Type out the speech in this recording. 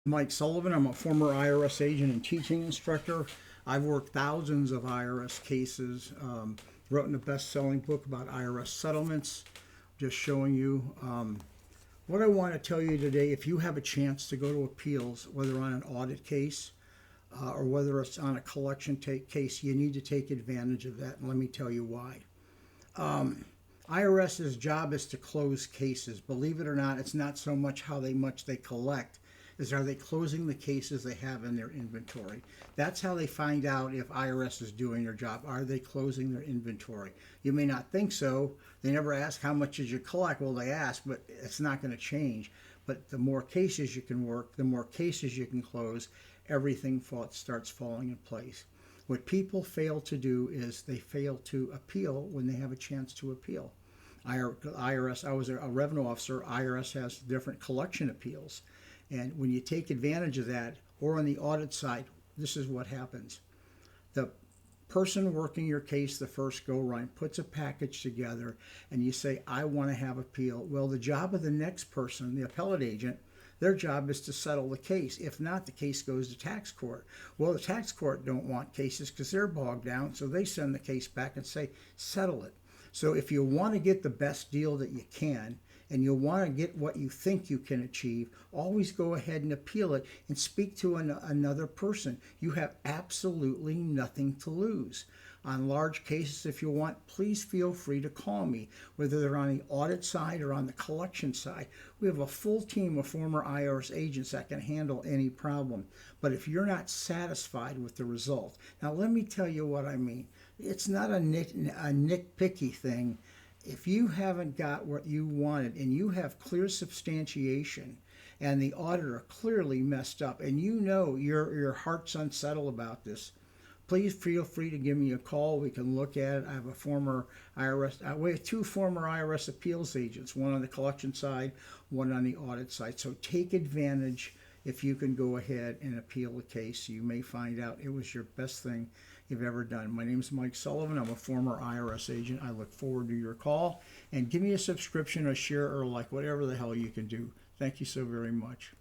Mike Sullivan. I'm a former IRS agent and teaching instructor. I've worked thousands of IRS cases, wrote a best-selling book about IRS settlements, just showing you. What I want to tell you today, if you have a chance to go to appeals, whether on an audit case or whether it's on a collection case, you need to take advantage of that, and let me tell you why. IRS's job is to close cases. Believe it or not, it's not so much how much they collect, is are they closing the cases they have in their inventory. That's how they find out if IRS is doing their job. Are they closing their inventory? You may not think so. They never ask how much did you collect. Well, they ask, but it's not going to change. But the more cases you can work, the more cases you can close, everything starts falling in place. What people fail to do is they fail to appeal when they have a chance to appeal. IRS, I was a revenue officer. IRS has different collection appeals. And when you take advantage of that, or on the audit side, this is what happens. The person working your case the first go round puts a package together, and you say, I want to have appeal. Well, the job of the next person, the appellate agent, their job is to settle the case. If not, the case goes to tax court. Well, the tax court don't want cases because they're bogged down, so they send the case back and say, settle it. So if you want to get the best deal that you can, and you'll want to get what you think you can achieve, always go ahead and appeal it and speak to another person. You have absolutely nothing to lose. On large cases, if you want, please feel free to call me, whether they're on the audit side or on the collection side. We have a full team of former IRS agents that can handle any problem. But if you're not satisfied with the result, now let me tell you what I mean. It's not a nitpicky thing. If you haven't got what you wanted and you have clear substantiation and the auditor clearly messed up and you know your heart's unsettled about this, please feel free to give me a call. We can look at it. I have a former IRS, we have two former IRS appeals agents, one on the collection side, one on the audit side. So take advantage. If you can go ahead and appeal the case, you may find out it was your best thing you've ever done. My name is Mike Sullivan. I'm a former IRS agent. I look forward to your call. And give me a subscription, a share, or like, whatever the hell you can do. Thank you so very much.